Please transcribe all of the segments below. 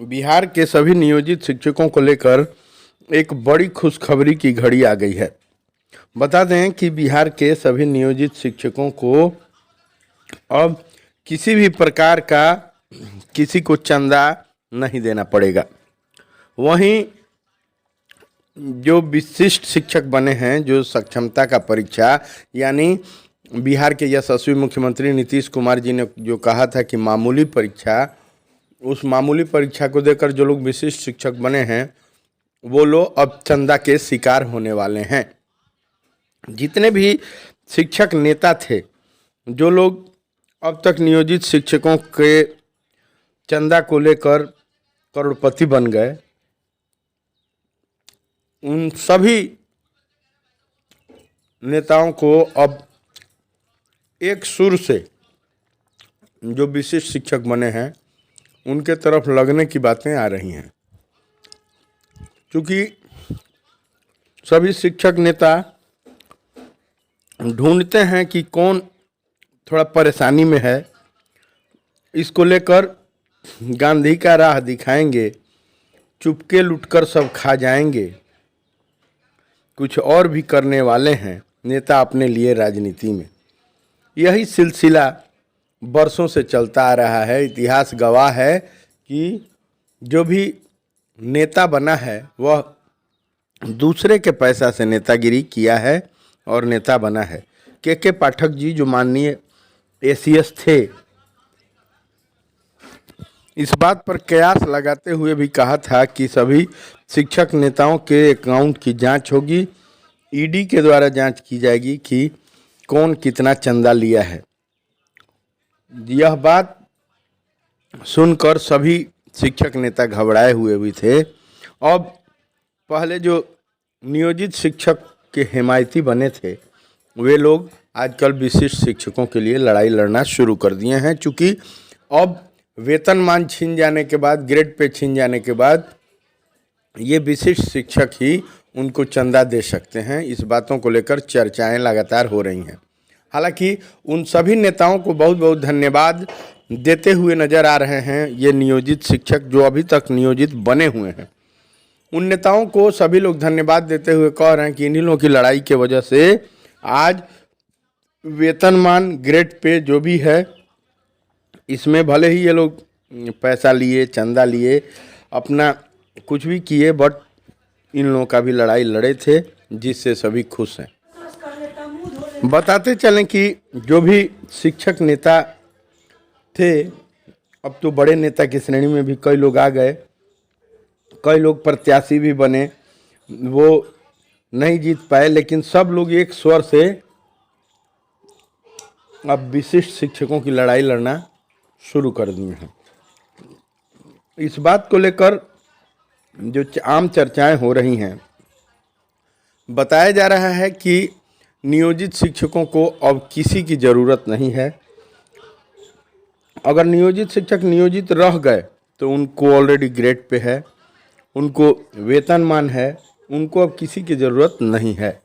बिहार के सभी नियोजित शिक्षकों को लेकर एक बड़ी खुशखबरी की घड़ी आ गई है। बता दें कि बिहार के सभी नियोजित शिक्षकों को अब किसी भी प्रकार का किसी को चंदा नहीं देना पड़ेगा। वहीं जो विशिष्ट शिक्षक बने हैं, जो सक्षमता का परीक्षा यानी बिहार के यशस्वी मुख्यमंत्री नीतीश कुमार जी ने जो कहा था कि मामूली परीक्षा, उस मामूली परीक्षा को देकर जो लोग विशिष्ट शिक्षक बने हैं वो लोग अब चंदा के शिकार होने वाले हैं। जितने भी शिक्षक नेता थे, जो लोग अब तक नियोजित शिक्षकों के चंदा को लेकर करोड़पति बन गए, उन सभी नेताओं को अब एक सुर से जो विशिष्ट शिक्षक बने हैं उनके तरफ लगने की बातें आ रही हैं। क्योंकि सभी शिक्षक नेता ढूंढते हैं कि कौन थोड़ा परेशानी में है, इसको लेकर गांधी का राह दिखाएंगे, चुपके लुटकर सब खा जाएंगे, कुछ और भी करने वाले हैं नेता अपने लिए राजनीति में। यही सिलसिला बरसों से चलता आ रहा है। इतिहास गवाह है कि जो भी नेता बना है वह दूसरे के पैसा से नेतागिरी किया है और नेता बना है। के पाठक जी जो माननीय एसीएस थे, इस बात पर कयास लगाते हुए भी कहा था कि सभी शिक्षक नेताओं के अकाउंट की जांच होगी, ईडी के द्वारा जांच की जाएगी कि कौन कितना चंदा लिया है। यह बात सुनकर सभी शिक्षक नेता घबराए हुए भी थे। अब पहले जो नियोजित शिक्षक के हिमायती बने थे वे लोग आजकल विशिष्ट शिक्षकों के लिए लड़ाई लड़ना शुरू कर दिए हैं। चूँकि अब वेतनमान छीन जाने के बाद, ग्रेड पे छीन जाने के बाद ये विशिष्ट शिक्षक ही उनको चंदा दे सकते हैं। इस बातों को लेकर चर्चाएं लगातार हो रही हैं। हालांकि उन सभी नेताओं को बहुत बहुत धन्यवाद देते हुए नजर आ रहे हैं ये नियोजित शिक्षक जो अभी तक नियोजित बने हुए हैं। उन नेताओं को सभी लोग धन्यवाद देते हुए कह रहे हैं कि इन्हीं लोगों की लड़ाई की वजह से आज वेतनमान, ग्रेड पे जो भी है, इसमें भले ही ये लोग पैसा लिए, चंदा लिए, अपना कुछ भी किए, बट इन लोगों का भी लड़ाई लड़े थे जिससे सभी खुश हैं। बताते चलें कि जो भी शिक्षक नेता थे, अब तो बड़े नेता की श्रेणी में भी कई लोग आ गए, कई लोग प्रत्याशी भी बने, वो नहीं जीत पाए, लेकिन सब लोग एक स्वर से अब विशिष्ट शिक्षकों की लड़ाई लड़ना शुरू कर दिए हैं। इस बात को लेकर जो आम चर्चाएं हो रही हैं, बताया जा रहा है कि नियोजित शिक्षकों को अब किसी की ज़रूरत नहीं है। अगर नियोजित शिक्षक नियोजित रह गए तो उनको ऑलरेडी ग्रेड पे है, उनको वेतनमान है, उनको अब किसी की ज़रूरत नहीं है।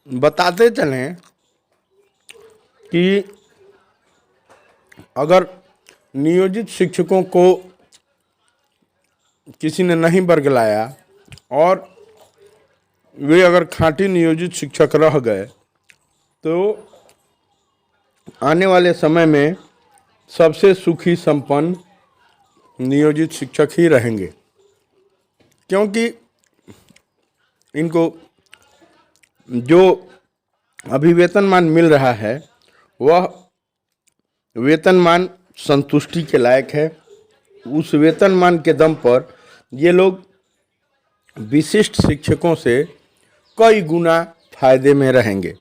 बताते चलें कि अगर नियोजित शिक्षकों को किसी ने नहीं बरगलाया और वे अगर खाँटी नियोजित शिक्षक रह गए तो आने वाले समय में सबसे सुखी संपन्न नियोजित शिक्षक ही रहेंगे। क्योंकि इनको जो अभी वेतनमान मिल रहा है वह वेतनमान संतुष्टि के लायक है। उस वेतनमान के दम पर ये लोग विशिष्ट शिक्षकों से कई गुना फायदे में रहेंगे,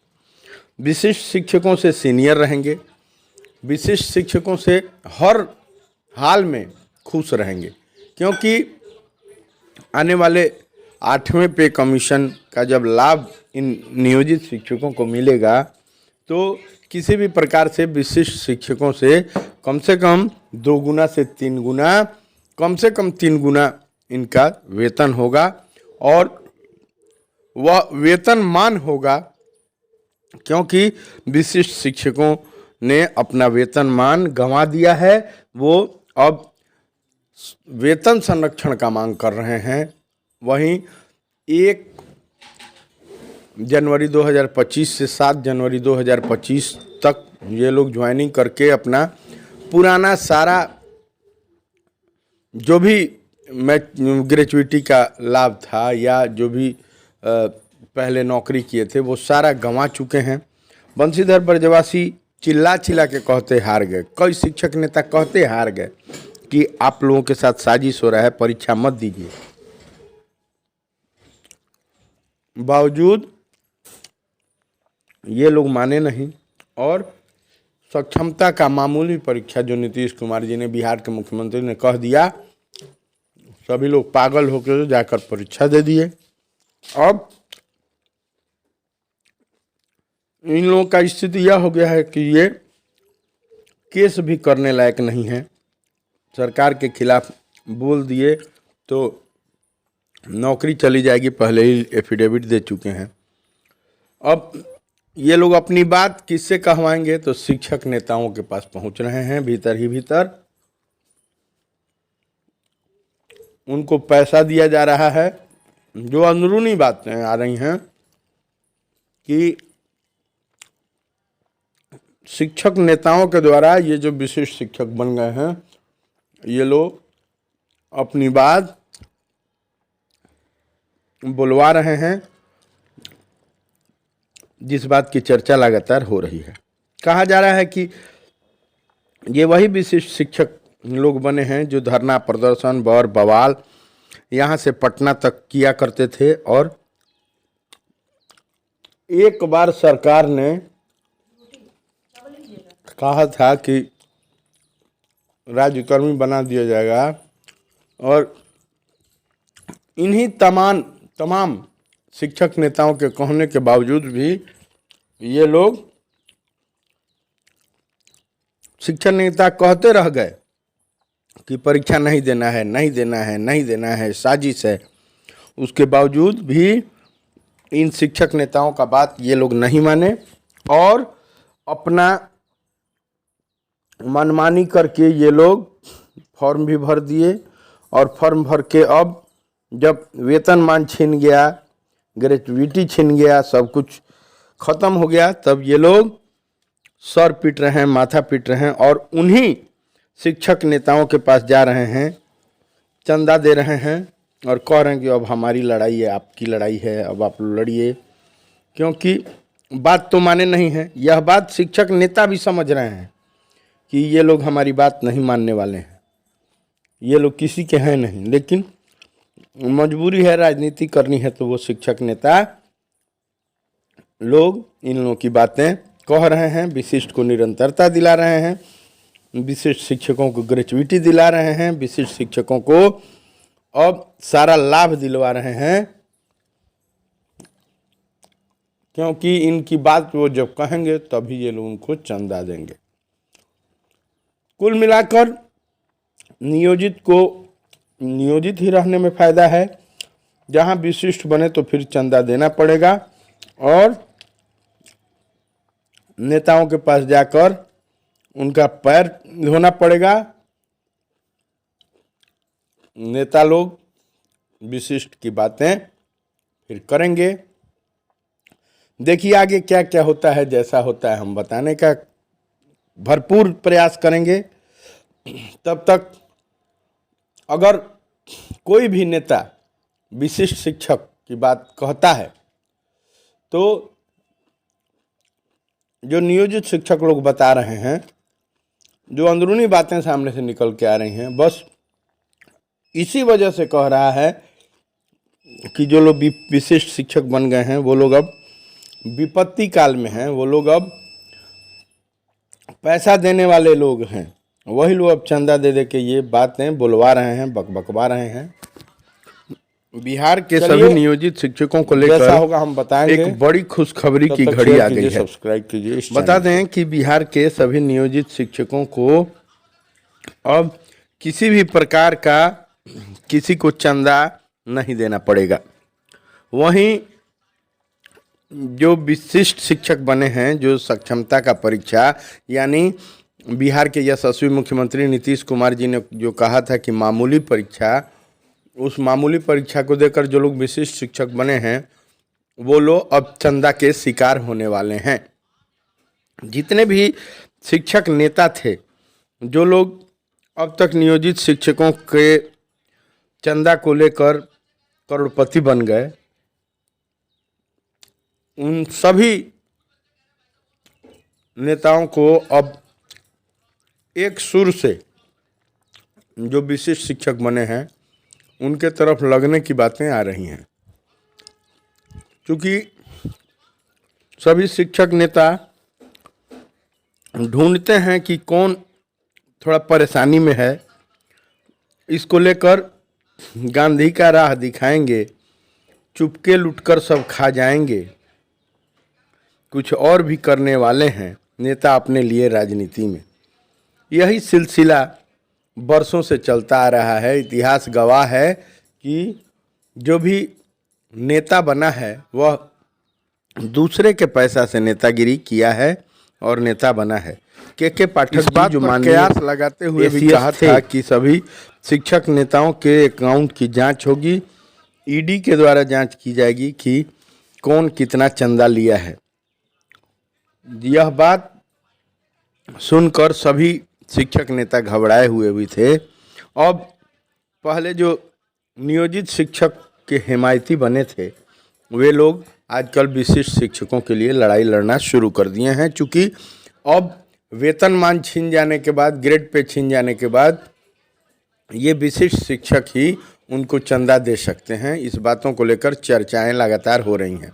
विशिष्ट शिक्षकों से सीनियर रहेंगे, विशिष्ट शिक्षकों से हर हाल में खुश रहेंगे। क्योंकि आने वाले 8वें पे कमीशन का जब लाभ इन नियोजित शिक्षकों को मिलेगा तो किसी भी प्रकार से विशिष्ट शिक्षकों से कम 2 गुना से 3 गुना, कम से कम 3 गुना इनका वेतन होगा और वह वेतनमान होगा। क्योंकि विशिष्ट शिक्षकों ने अपना वेतनमान गंवा दिया है। वो अब वेतन संरक्षण का मांग कर रहे हैं। वहीं 1 जनवरी 2025 से 7 जनवरी 2025 तक ये लोग ज्वाइनिंग करके अपना पुराना सारा जो भी ग्रेचुइटी का लाभ था या जो भी पहले नौकरी किए थे वो सारा गंवा चुके हैं। बंशीधर ब्रजवासी चिल्ला चिल्ला के कहते हार गए, कई शिक्षक नेता कहते हार गए कि आप लोगों के साथ साजिश हो रहा है, परीक्षा मत दीजिए। बावजूद ये लोग माने नहीं और सक्षमता का मामूली परीक्षा जो नीतीश कुमार जी ने, बिहार के मुख्यमंत्री ने कह दिया, सभी लोग पागल होकर जाकर परीक्षा दे दिए। अब इन लोगों का स्थिति यह हो गया है कि ये केस भी करने लायक नहीं है। सरकार के खिलाफ बोल दिए तो नौकरी चली जाएगी, पहले ही एफिडेविट दे चुके हैं। अब ये लोग अपनी बात किससे कहवाएंगे, तो शिक्षक नेताओं के पास पहुंच रहे हैं भीतर ही भीतर। उनको पैसा दिया जा रहा है। जो अंदरूनी बातें आ रही हैं कि शिक्षक नेताओं के द्वारा ये जो विशिष्ट शिक्षक बन गए हैं, ये लोग अपनी बात बुलवा रहे हैं, जिस बात की चर्चा लगातार हो रही है। कहा जा रहा है कि ये वही विशिष्ट शिक्षक लोग बने हैं जो धरना प्रदर्शन बौर बवाल यहाँ से पटना तक किया करते थे। और एक बार सरकार ने कहा था कि राज्यकर्मी बना दिया जाएगा और इन्हीं तमाम शिक्षक नेताओं के कहने के बावजूद भी ये लोग शिक्षक नेता कहते रह गए कि परीक्षा नहीं देना है, नहीं देना है, नहीं देना है, साजिश है। उसके बावजूद भी इन शिक्षक नेताओं का बात ये लोग नहीं माने और अपना मनमानी करके ये लोग फॉर्म भी भर दिए। और फॉर्म भर के अब जब वेतनमान छिन गया, ग्रेचुइटी छिन गया, सब कुछ खत्म हो गया, तब ये लोग सर पीट रहे हैं, माथा पीट रहे हैं और उन्हीं शिक्षक नेताओं के पास जा रहे हैं, चंदा दे रहे हैं और कह रहे हैं कि अब हमारी लड़ाई है, आपकी लड़ाई है, अब आप लड़िए। क्योंकि बात तो माने नहीं है। यह बात शिक्षक नेता भी समझ रहे हैं कि ये लोग हमारी बात नहीं मानने वाले हैं, ये लोग किसी के हैं नहीं, लेकिन मजबूरी है, राजनीति करनी है, तो वो शिक्षक नेता लोग इन लोगों की बातें कह रहे हैं, विशिष्ट को निरंतरता दिला रहे हैं, विशिष्ट शिक्षकों को ग्रेचुइटी दिला रहे हैं, विशिष्ट शिक्षकों को अब सारा लाभ दिलवा रहे हैं, क्योंकि इनकी बात वो जब कहेंगे तभी ये लोग उनको चंदा देंगे। कुल मिलाकर नियोजित को नियोजित ही रहने में फ़ायदा है। जहां विशिष्ट बने तो फिर चंदा देना पड़ेगा और नेताओं के पास जाकर उनका पैर धोना पड़ेगा। नेता लोग विशिष्ट की बातें फिर करेंगे। देखिए आगे क्या क्या होता है, जैसा होता है हम बताने का भरपूर प्रयास करेंगे। तब तक अगर कोई भी नेता विशिष्ट शिक्षक की बात कहता है तो जो नियोजित शिक्षक लोग बता रहे हैं, जो अंदरूनी बातें सामने से निकल के आ रही हैं, बस इसी वजह से कह रहा है कि जो लोग विशिष्ट शिक्षक बन गए हैं वो लोग अब विपत्ति काल में हैं, वो लोग अब पैसा देने वाले लोग हैं, वही लोग अब चंदा दे दे के ये बातें बुलवा रहे हैं, बकबकवा रहे हैं। बिहार के सभी नियोजित शिक्षकों को लेकर जैसा होगा हम बताएंगे। एक बड़ी खुशखबरी की घड़ी आ गई है, सब्सक्राइब कीजिए। बता दें कि बिहार के सभी नियोजित शिक्षकों को अब किसी भी प्रकार का किसी को चंदा नहीं देना पड़ेगा। वहीं जो विशिष्ट शिक्षक बने हैं, जो सक्षमता का परीक्षा, यानी बिहार के यशस्वी मुख्यमंत्री नीतीश कुमार जी ने जो कहा था कि मामूली परीक्षा, उस मामूली परीक्षा को देकर जो लोग विशिष्ट शिक्षक बने हैं वो लोग अब चंदा के शिकार होने वाले हैं। जितने भी शिक्षक नेता थे, जो लोग अब तक नियोजित शिक्षकों के चंदा को लेकर करोड़पति बन गए, उन सभी नेताओं को अब एक सुर से जो विशिष्ट शिक्षक बने हैं उनके तरफ लगने की बातें आ रही हैं। क्योंकि सभी शिक्षक नेता ढूंढते हैं कि कौन थोड़ा परेशानी में है, इसको लेकर गांधी का राह दिखाएंगे, चुपके लुटकर सब खा जाएंगे, कुछ और भी करने वाले हैं नेता अपने लिए राजनीति में। यही सिलसिला बरसों से चलता आ रहा है। इतिहास गवाह है कि जो भी नेता बना है वह दूसरे के पैसा से नेतागिरी किया है और नेता बना है। के पाठक जी जो कयास लगाते हुए भी कहा था कि सभी शिक्षक नेताओं के अकाउंट की जांच होगी, ईडी के द्वारा जांच की जाएगी कि कौन कितना चंदा लिया है। यह बात सुनकर सभी शिक्षक नेता घबराए हुए भी थे। अब पहले जो नियोजित शिक्षक के हिमायती बने थे वे लोग आजकल विशिष्ट शिक्षकों के लिए लड़ाई लड़ना शुरू कर दिए हैं। चूँकि अब वेतनमान छीन जाने के बाद, ग्रेड पे छीन जाने के बाद ये विशिष्ट शिक्षक ही उनको चंदा दे सकते हैं। इस बातों को लेकर चर्चाएं लगातार हो रही हैं।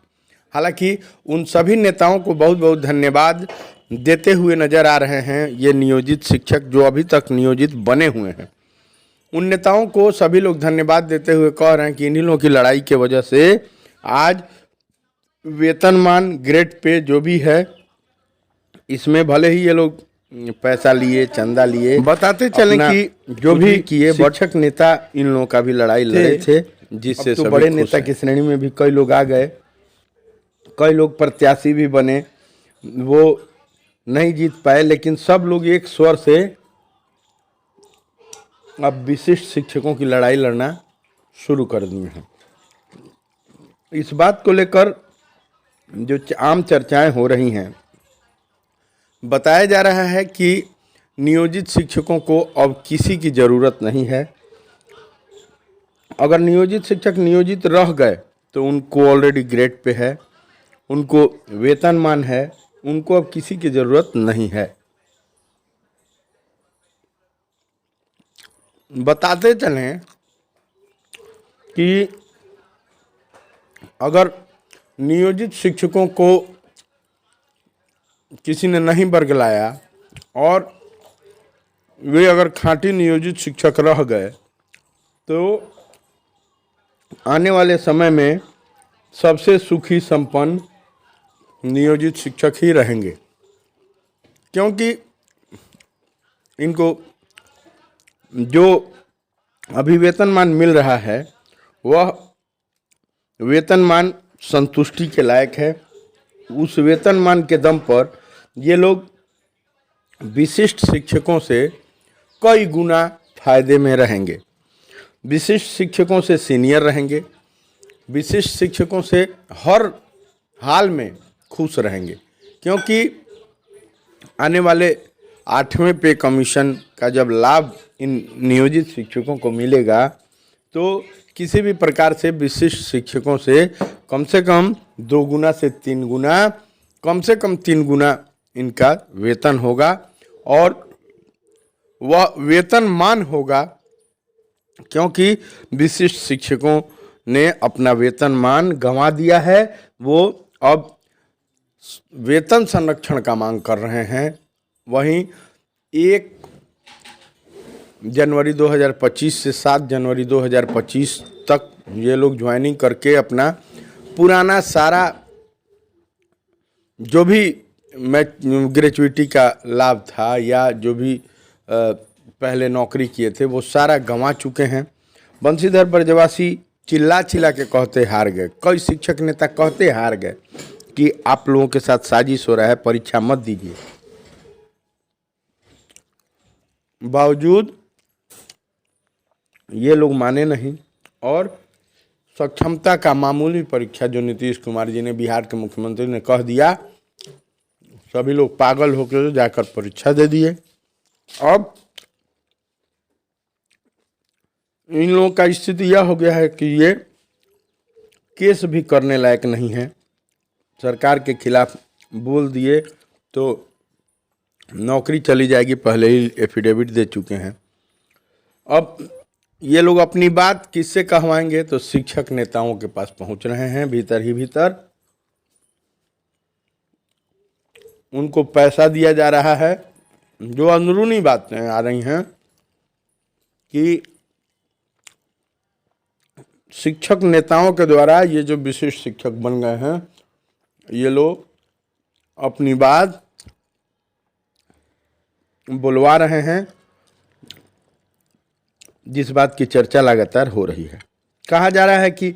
हालांकि उन सभी नेताओं को बहुत बहुत धन्यवाद देते हुए नज़र आ रहे हैं ये नियोजित शिक्षक जो अभी तक नियोजित बने हुए हैं। उन नेताओं को सभी लोग धन्यवाद देते हुए कह रहे हैं कि इन्हीं लोगों की लड़ाई की वजह से आज वेतनमान, ग्रेड पे जो भी है, इसमें भले ही ये लोग पैसा लिए, चंदा लिए, बताते चलें कि जो भी किए, शिक्षक नेता इन लोगों का भी लड़ाई लड़े थे, जिससे तो बड़े नेता की श्रेणी में भी कई लोग आ गए, कई लोग प्रत्याशी भी बने, वो नहीं जीत पाए, लेकिन सब लोग एक स्वर से अब विशिष्ट शिक्षकों की लड़ाई लड़ना शुरू कर दिए हैं। इस बात को लेकर जो आम चर्चाएं हो रही हैं, बताया जा रहा है कि नियोजित शिक्षकों को अब किसी की ज़रूरत नहीं है। अगर नियोजित शिक्षक नियोजित रह गए तो उनको ऑलरेडी ग्रेड पे है, उनको वेतनमान है, उनको अब किसी की ज़रूरत नहीं है। बताते चलें कि अगर नियोजित शिक्षकों को किसी ने नहीं बरगलाया और वे अगर खाँटी नियोजित शिक्षक रह गए तो आने वाले समय में सबसे सुखी संपन्न नियोजित शिक्षक ही रहेंगे। क्योंकि इनको जो अभी वेतनमान मिल रहा है वह वेतनमान संतुष्टि के लायक है। उस वेतनमान के दम पर ये लोग विशिष्ट शिक्षकों से कई गुना फायदे में रहेंगे, विशिष्ट शिक्षकों से सीनियर रहेंगे, विशिष्ट शिक्षकों से हर हाल में खुश रहेंगे। क्योंकि आने वाले 8वें पे कमीशन का जब लाभ इन नियोजित शिक्षकों को मिलेगा तो किसी भी प्रकार से विशिष्ट शिक्षकों से कम 2 गुना से 3 गुना, कम से कम 3 गुना इनका वेतन होगा और वह वेतनमान होगा। क्योंकि विशिष्ट शिक्षकों ने अपना वेतनमान गंवा दिया है, वो अब वेतन संरक्षण का मांग कर रहे हैं। वहीं 1 जनवरी 2025 से 7 जनवरी 2025 तक ये लोग ज्वाइनिंग करके अपना पुराना सारा जो भी ग्रेजुएटी का लाभ था या जो भी पहले नौकरी किए थे वो सारा गंवा चुके हैं। बंशीधर ब्रजवासी चिल्ला चिल्ला के कहते हार गए, कई शिक्षक नेता कहते हार गए कि आप लोगों के साथ साजिश हो रहा है, परीक्षा मत दीजिए। बावजूद ये लोग माने नहीं और सक्षमता का मामूली परीक्षा जो नीतीश कुमार जी ने, बिहार के मुख्यमंत्री ने कह दिया, सभी लोग पागल होकर जाकर परीक्षा दे दिए। अब इन लोगों का स्थिति यह हो गया है कि ये केस भी करने लायक नहीं है। सरकार के खिलाफ बोल दिए तो नौकरी चली जाएगी, पहले ही एफिडेविट दे चुके हैं। अब ये लोग अपनी बात किससे कहवाएंगे, तो शिक्षक नेताओं के पास पहुंच रहे हैं भीतर ही भीतर। उनको पैसा दिया जा रहा है। जो अंदरूनी बातें आ रही हैं कि शिक्षक नेताओं के द्वारा ये जो विशिष्ट शिक्षक बन गए हैं, ये लोग अपनी बात बुलवा रहे हैं, जिस बात की चर्चा लगातार हो रही है। कहा जा रहा है कि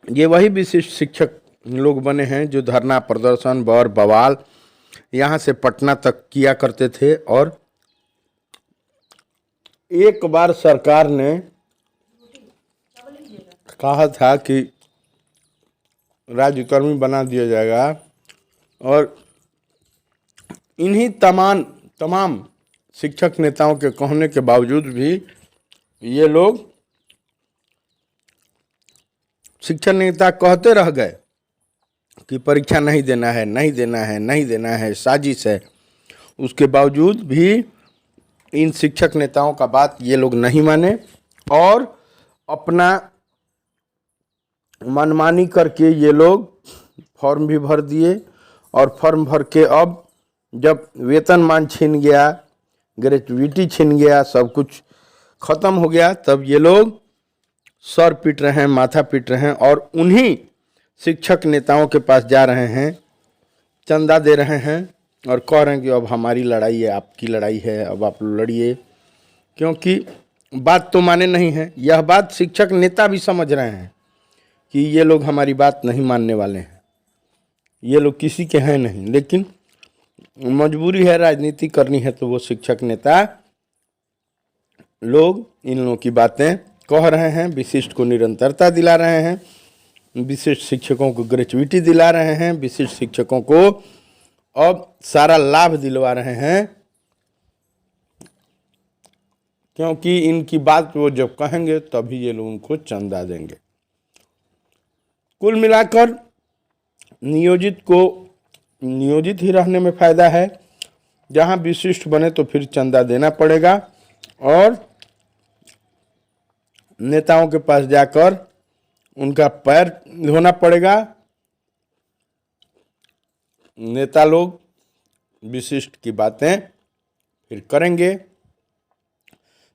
ये वही विशिष्ट शिक्षक लोग बने हैं जो धरना प्रदर्शन और बवाल यहाँ से पटना तक किया करते थे, और एक बार सरकार ने कहा था कि राज्यकर्मी बना दिया जाएगा, और इन्हीं तमाम शिक्षक नेताओं के कहने के बावजूद भी ये लोग, शिक्षक नेता कहते रह गए कि परीक्षा नहीं देना है, नहीं देना है, नहीं देना है, साजिश है। उसके बावजूद भी इन शिक्षक नेताओं का बात ये लोग नहीं माने और अपना मनमानी करके ये लोग फॉर्म भी भर दिए, और फॉर्म भर के अब जब वेतनमान छिन गया, ग्रेजुइटी छिन गया, सब कुछ खत्म हो गया, तब ये लोग सर पीट रहे हैं, माथा पीट रहे हैं, और उन्हीं शिक्षक नेताओं के पास जा रहे हैं, चंदा दे रहे हैं और कह रहे हैं कि अब हमारी लड़ाई है, आपकी लड़ाई है, अब आप लड़िए। क्योंकि बात तो माने नहीं है। यह बात शिक्षक नेता भी समझ रहे हैं कि ये लोग हमारी बात नहीं मानने वाले हैं, ये लोग किसी के हैं नहीं, लेकिन मजबूरी है, राजनीति करनी है, तो वो शिक्षक नेता लोग इन लोगों की बातें कह रहे हैं, विशिष्ट को निरंतरता दिला रहे हैं, विशिष्ट शिक्षकों को ग्रेजुइटी दिला रहे हैं, विशिष्ट शिक्षकों को अब सारा लाभ दिलवा रहे हैं, क्योंकि इनकी बात वो जब कहेंगे तभी ये लोग उनको चंदा देंगे। कुल मिलाकर नियोजित को नियोजित ही रहने में फ़ायदा है। जहां विशिष्ट बने तो फिर चंदा देना पड़ेगा, और नेताओं के पास जाकर उनका पैर धोना पड़ेगा। नेता लोग विशिष्ट की बातें फिर करेंगे।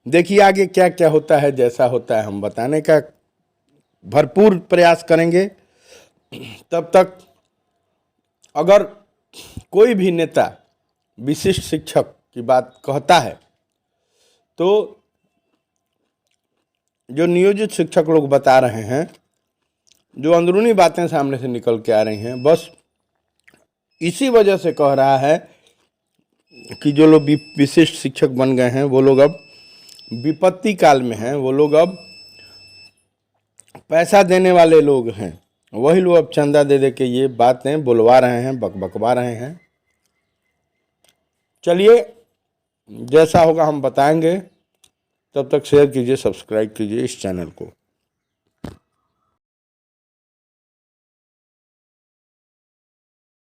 देखिए आगे क्या क्या होता है, जैसा होता है हम बताने का भरपूर प्रयास करेंगे। तब तक अगर कोई भी नेता विशिष्ट शिक्षक की बात कहता है, तो जो नियोजित शिक्षक लोग बता रहे हैं, जो अंदरूनी बातें सामने से निकल के आ रही हैं, बस इसी वजह से कह रहा है कि जो लोग विशिष्ट शिक्षक बन गए हैं वो लोग अब विपत्ति काल में हैं, वो लोग अब पैसा देने वाले लोग हैं, वही लोग अब चंदा दे दे के ये बातें बुलवा रहे हैं, बकबकवा रहे हैं। चलिए जैसा होगा हम बताएंगे। तब तक शेयर कीजिए, सब्सक्राइब कीजिए इस चैनल को।